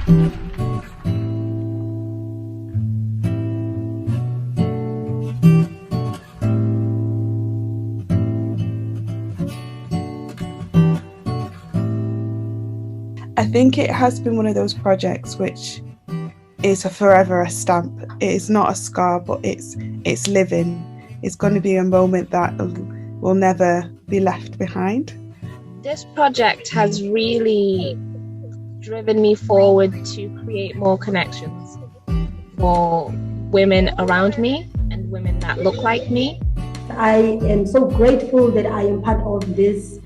I think it has been one of those projects which is forever a stamp. It is not a scar, but it's living. It's going to be a moment that will never be left behind. This project has really driven me forward to create more connections for women around me and women that look like me. I am so grateful that I am part of this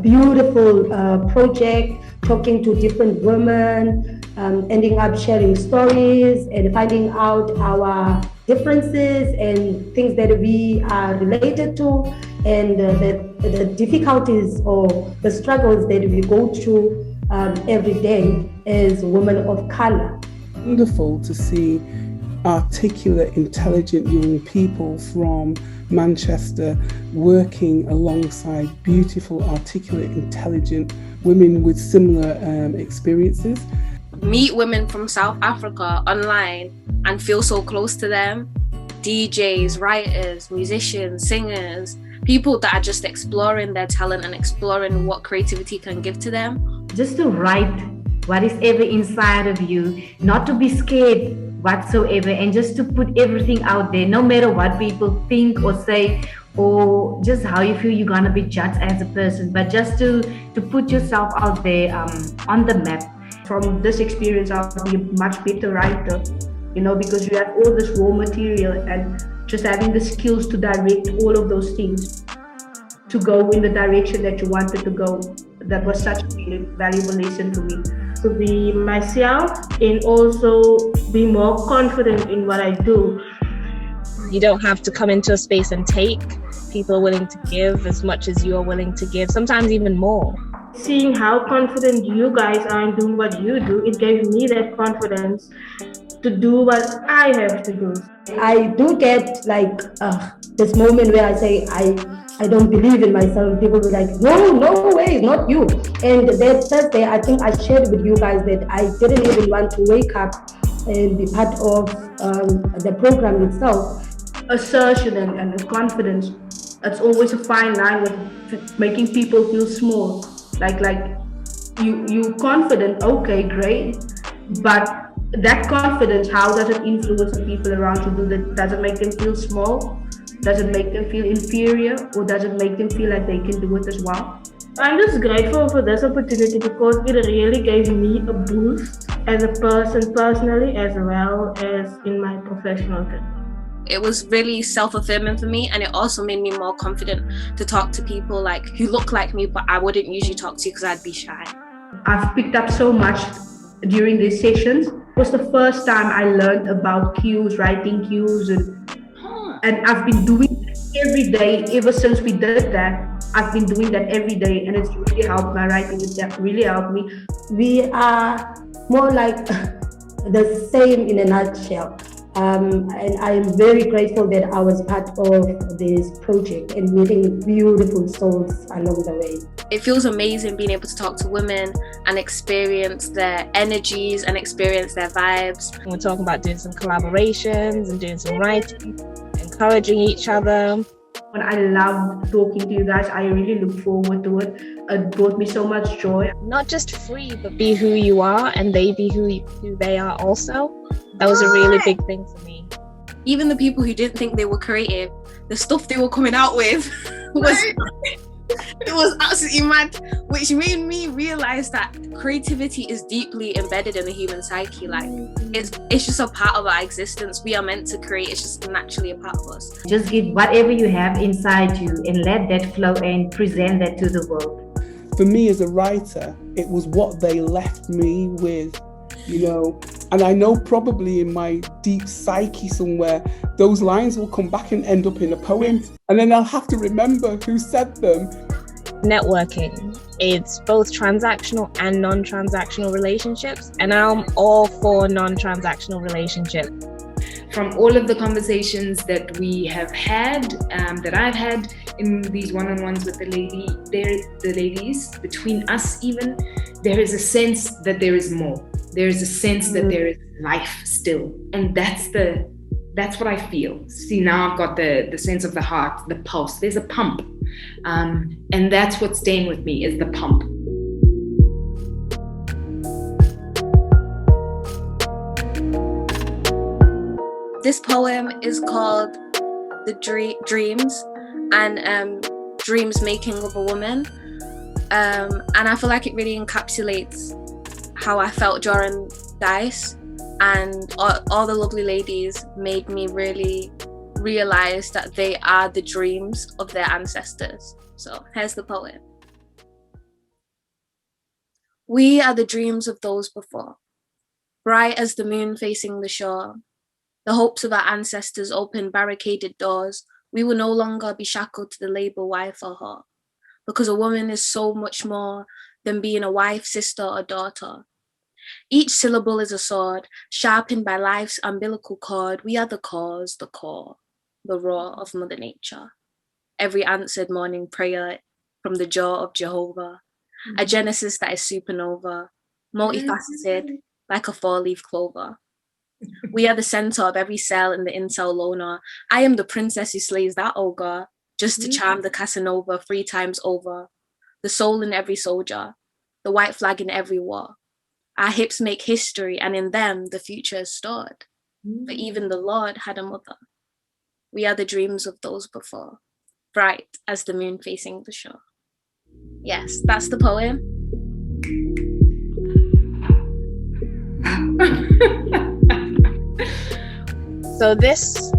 beautiful project, talking to different women, ending up sharing stories and finding out our differences and things that we are related to, and the difficulties or the struggles that we go through every day as women of color. Wonderful to see articulate, intelligent young people from Manchester working alongside beautiful, articulate, intelligent women with similar experiences. Meet women from South Africa online and feel so close to them. DJs, writers, musicians, singers, people that are just exploring their talent and exploring what creativity can give to them. Just to write what is ever inside of you, not to be scared whatsoever, and just to put everything out there, no matter what people think or say, or just how you feel you're gonna be judged as a person, but just to put yourself out there on the map. From this experience, I'll be a much better writer, because you have all this raw material and just having the skills to direct all of those things to go in the direction that you wanted to go. That was such a really valuable lesson for me. To be myself and also be more confident in what I do. You don't have to come into a space and take. People are willing to give as much as you are willing to give, sometimes even more. Seeing how confident you guys are in doing what you do, it gave me that confidence to do what I have to do. I do get this moment where I say I don't believe in myself. People will be like, no way, not you. And that Thursday, I think I shared with you guys that I didn't even want to wake up and be part of the program itself. Assertion and confidence, it's always a fine line with making people feel small. Like you confident, okay, great, but that confidence, how does it influence the people around you? Does it make them feel small? Does it make them feel inferior? Or does it make them feel like they can do it as well? I'm just grateful for this opportunity because it really gave me a boost as a person personally, as well as in my professional career. It was really self-affirming for me, and it also made me more confident to talk to people who look like me, but I wouldn't usually talk to because I'd be shy. I've picked up so much during these sessions. It was the first time I learned about cues, writing cues, and I've been doing it every day ever since we did that. I've been doing that every day, and it's really helped my writing. It really helped me. We are more like the same in a nutshell. And I am very grateful that I was part of this project and meeting beautiful souls along the way. It feels amazing being able to talk to women and experience their energies and experience their vibes. We're talking about doing some collaborations and doing some writing, encouraging each other. When I love talking to you guys, I really look forward to it. It brought me so much joy. Not just free, but be who you are and they be who they are also. That was a really big thing for me. Even the people who didn't think they were creative, the stuff they were coming out with was absolutely mad, which made me realize that creativity is deeply embedded in the human psyche. It's just a part of our existence. We are meant to create. It's just naturally a part of us. Just give whatever you have inside you and let that flow and present that to the world. For me as a writer, it was what they left me with, and I know probably in my deep psyche somewhere, those lines will come back and end up in a poem, and then I'll have to remember who said them. Networking, it's both transactional and non-transactional relationships, and I'm all for non-transactional relationships. From all of the conversations that we have had, that I've had in these one-on-ones with the ladies, between us even, there is a sense that there is more. There's a sense that there is life still. And that's what I feel. See, now I've got the sense of the heart, the pulse. There's a pump. And that's what's staying with me, is the pump. This poem is called The Dreams, and Dreams Making of a Woman. And I feel like it really encapsulates how I felt during DICE, and all the lovely ladies made me really realize that they are the dreams of their ancestors. So here's the poem. We are the dreams of those before, bright as the moon facing the shore. The hopes of our ancestors opened barricaded doors. We will no longer be shackled to the label wife or whore, because a woman is so much more than being a wife, sister, or daughter. Each syllable is a sword, sharpened by life's umbilical cord. We are the cause, the core, the roar of Mother Nature. Every answered morning prayer from the jaw of Jehovah. A Genesis that is supernova, multifaceted like a four-leaf clover. We are the center of every cell in the incel loner. I am the princess who slays that ogre, just to charm the Casanova 3 times over. The soul in every soldier, the white flag in every war. Our hips make history, and in them the future is stored. For even the Lord had a mother. We are the dreams of those before, bright as the moon facing the shore. Yes, that's the poem. So this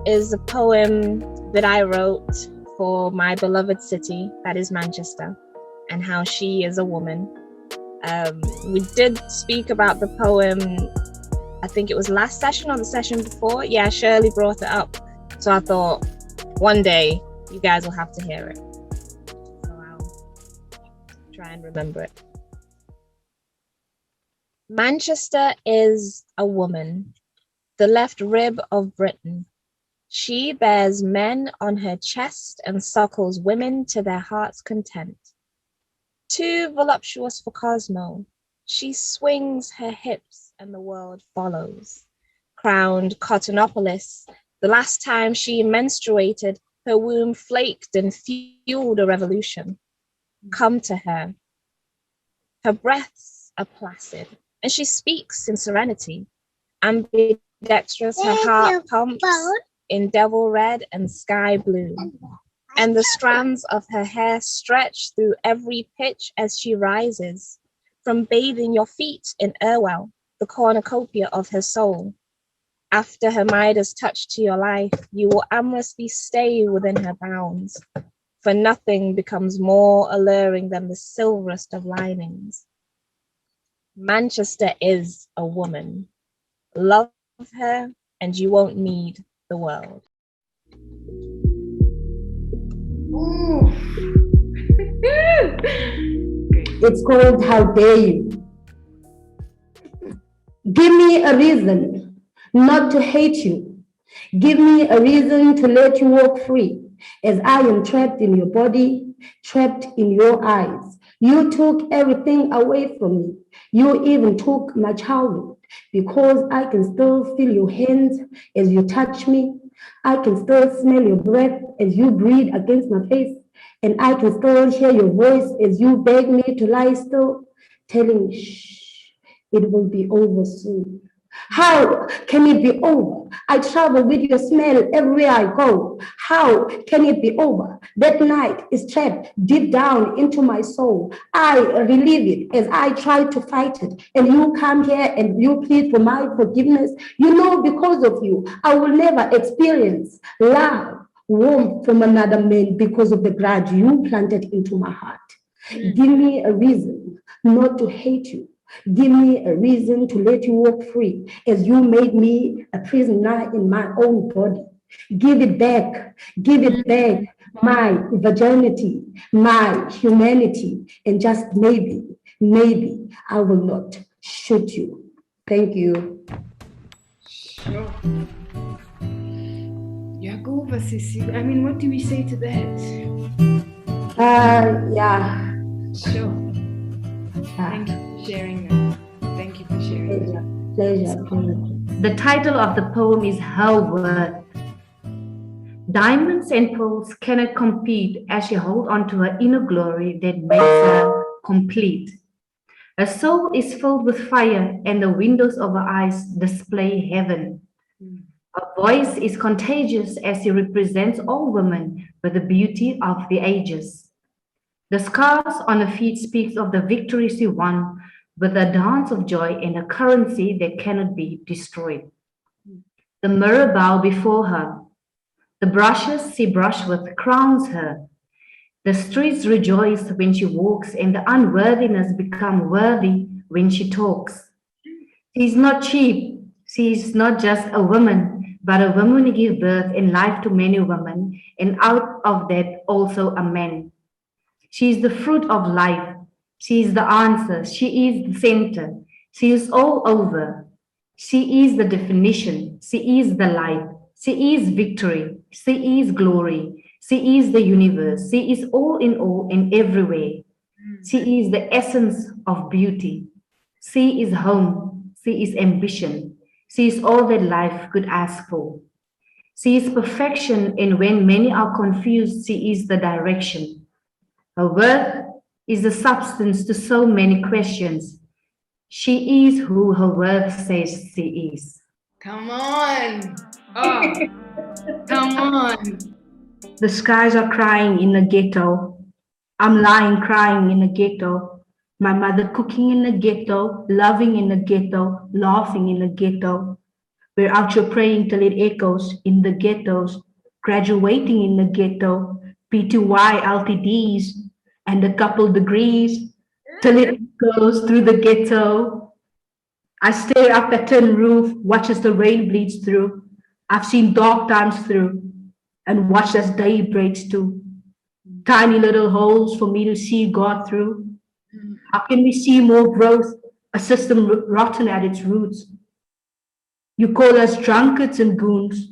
is a poem that I wrote for my beloved city, that is Manchester, and how she is a woman. We did speak about the poem, I think it was last session or the session before. Yeah, Shirley brought it up. So I thought one day you guys will have to hear it. So I'll try and remember it. Manchester is a woman, the left rib of Britain. She bears men on her chest and suckles women to their heart's content. Too voluptuous for Cosmo, she swings her hips and the world follows. Crowned Cottonopolis, the last time she menstruated, her womb flaked and fueled a revolution. Come to her. Her breaths are placid, and she speaks in serenity. Ambidextrous, her heart pumps in devil red and sky blue. And the strands of her hair stretch through every pitch as she rises, from bathing your feet in Irwell, the cornucopia of her soul. After her Midas touch to your life, you will amorously stay within her bounds, for nothing becomes more alluring than the silverest of linings. Manchester is a woman. Love her, and you won't need the world. It's called How Dare You. Give me a reason not to hate you. Give me a reason to let you walk free, as I am trapped in your body, trapped in your eyes. You took everything away from me. You even took my childhood, because I can still feel your hands as you touch me. I can still smell your breath as you breathe against my face. And I can still hear your voice as you beg me to lie still, telling me, shh, it will be over soon. How can it be over? I travel with your smell everywhere I go. How can it be over? That night is trapped deep down into my soul. I relieve it as I try to fight it. And you come here and you plead for my forgiveness. You know, because of you, I will never experience love, warmth from another man because of the grudge you planted into my heart. Give me a reason not to hate you. Give me a reason to let you walk free, as you made me a prisoner in my own body. Give it back, my virginity, my humanity, and just maybe I will not shoot you. Thank you. Sure. Yeah, go over, Sissy. I mean, what do we say to that? Yeah. Sure. Thank you for sharing that. Thank you for sharing. Pleasure. The title of the poem is Her Worth. Diamonds and pearls cannot compete as she holds on to her inner glory that makes her complete. Her soul is filled with fire, and the windows of her eyes display heaven. Her voice is contagious as she represents all women with the beauty of the ages. The scars on her feet speaks of the victory she won with a dance of joy and a currency that cannot be destroyed. The mirror bow before her. The brushes she brushed with crowns her. The streets rejoice when she walks, and the unworthiness become worthy when she talks. She is not cheap. She is not just a woman, but a woman who gives birth and life to many women, and out of that also a man. She is the fruit of life. She is the answer. She is the center. She is all over. She is the definition. She is the light. She is victory. She is glory. She is the universe. She is all in everywhere. She is the essence of beauty. She is home. She is ambition. She is all that life could ask for. She is perfection, and when many are confused, she is the direction. Her worth is the substance to so many questions. She is who her worth says she is. Come on. Oh, come on. The skies are crying in the ghetto. I'm lying crying in the ghetto. My mother cooking in the ghetto, loving in the ghetto, laughing in the ghetto. We're out here praying till it echoes in the ghettos, graduating in the ghetto, PTY LTDs, and a couple degrees till it goes through the ghetto. I stare up at tin roof, watch as the rain bleeds through. I've seen dark times through and watched as day breaks too. Tiny little holes for me to see God through. How can we see more growth? A system rotten at its roots. You call us drunkards and goons.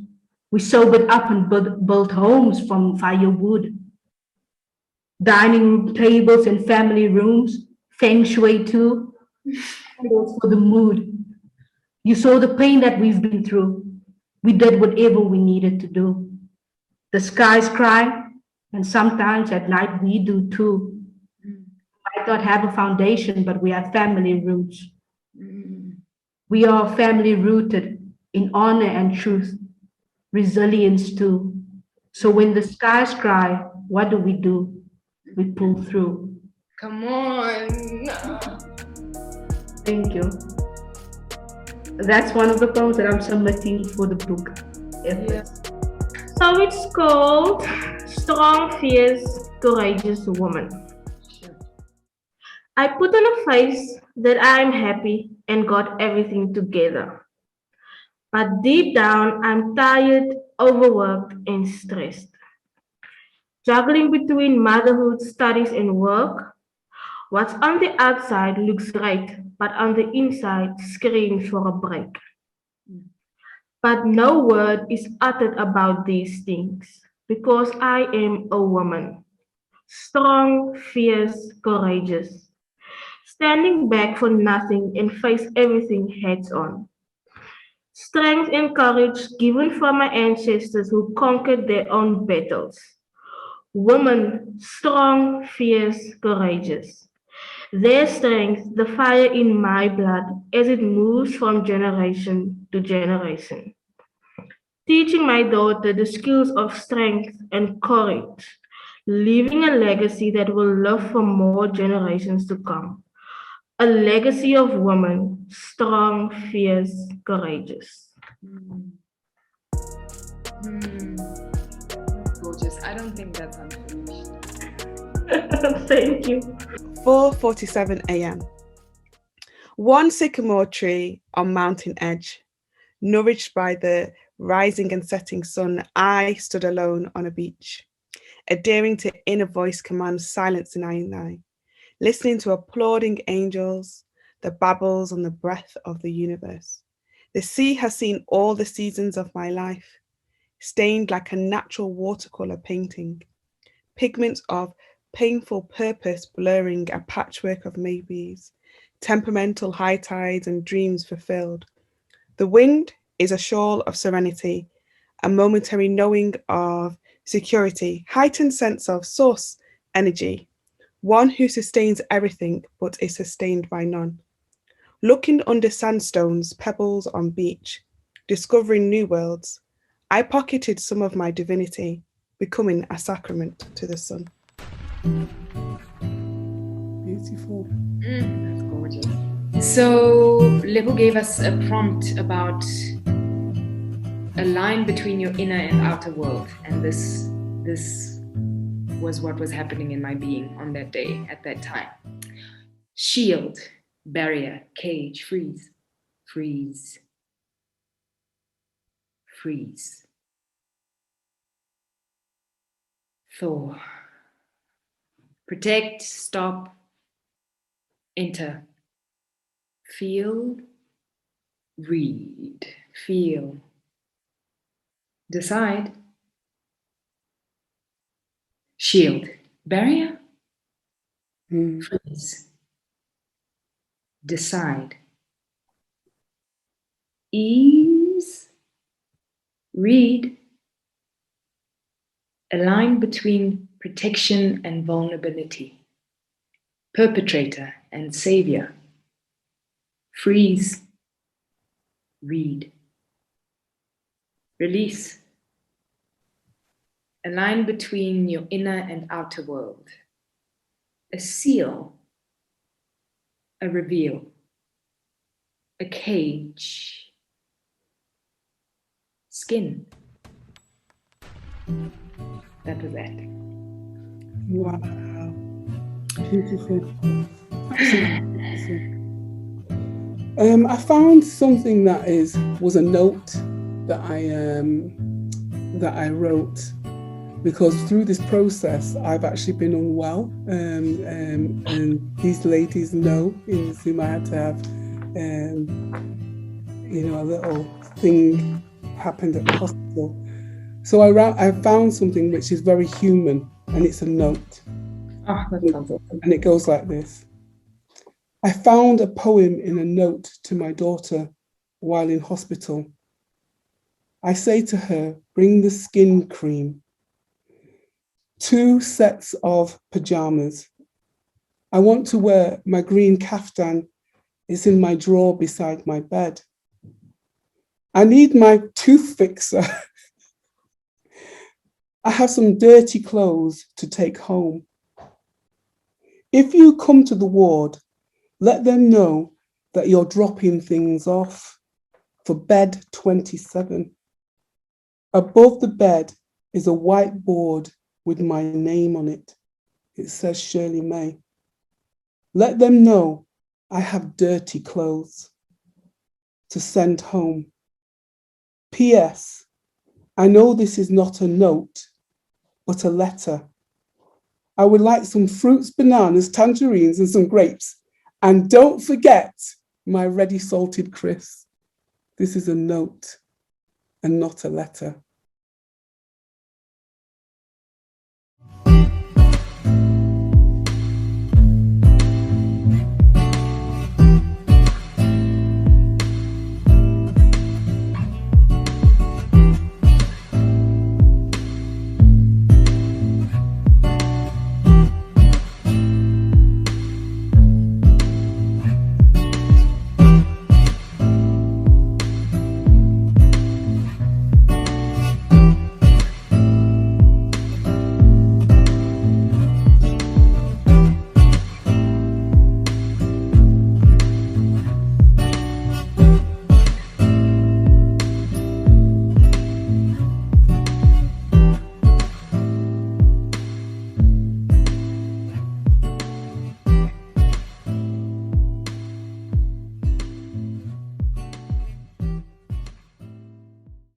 We sobered up and built homes from firewood. Dining room tables and family rooms, feng shui too, candles for the mood. You saw the pain that we've been through. We did whatever we needed to do. The skies cry, and sometimes at night we do too. Might not have a foundation, but we have family roots. We are family rooted in honor and truth, resilience too. So when the skies cry, what do? We pull through. Come on. Thank you. That's one of the poems that I'm submitting for the book. Yeah. So it's called Strong, Fierce, Courageous Woman. Sure. I put on a face that I'm happy and got everything together. But deep down, I'm tired, overworked, and stressed. Juggling between motherhood, studies, and work. What's on the outside looks great, but on the inside screams for a break. But no word is uttered about these things, because I am a woman. Strong, fierce, courageous. Standing back for nothing and face everything heads on. Strength and courage given from my ancestors who conquered their own battles. Woman, strong, fierce, courageous. Their strength, the fire in my blood as it moves from generation to generation. Teaching my daughter the skills of strength and courage, leaving a legacy that will live for more generations to come. A legacy of women, strong, fierce, courageous. Gorgeous. I don't think that's unfinished. Thank you. 4:47 a.m. One sycamore tree on mountain edge, nourished by the rising and setting sun, I stood alone on a beach, adhering to inner voice commands silence in I, listening to applauding angels, the babbles on the breath of the universe. The sea has seen all the seasons of my life, stained like a natural watercolor painting, pigments of painful purpose blurring a patchwork of maybes, temperamental high tides and dreams fulfilled. The wind is a shawl of serenity, a momentary knowing of security, heightened sense of source energy, one who sustains everything but is sustained by none. Looking under sandstones, pebbles on beach, discovering new worlds, I pocketed some of my divinity, becoming a sacrament to the sun. Beautiful. That's gorgeous. So Lebo gave us a prompt about a line between your inner and outer world, and this was what was happening in my being on that day, at that time. Shield, barrier, cage, freeze, freeze, freeze. Thaw. Protect, stop, enter. Feel, read, feel. Decide. Shield, barrier, freeze. Decide. Ease, read. A line between protection and vulnerability. Perpetrator and savior. Freeze, read. Release. A line between your inner and outer world. A seal, a reveal, a cage, skin. That was it. Wow. Beautiful. I found something that was a note that I wrote, because through this process I've actually been unwell, and these ladies know in the Zoom I had to have a little thing happened at the hospital. So I found something which is very human, and it's a note. Oh, that sounds awesome. And it goes like this. I found a poem in a note to my daughter while in hospital. I say to her, bring the skin cream. 2 sets of pajamas. I want to wear my green kaftan. It's in my drawer beside my bed. I need my tooth fixer. I have some dirty clothes to take home. If you come to the ward, let them know that you're dropping things off for bed 27. Above the bed is a white board with my name on it. It says Shirley May. Let them know I have dirty clothes to send home. P.S. I know this is not a note, but a letter. I would like some fruits, bananas, tangerines, and some grapes. And don't forget my ready salted crisps. This is a note and not a letter.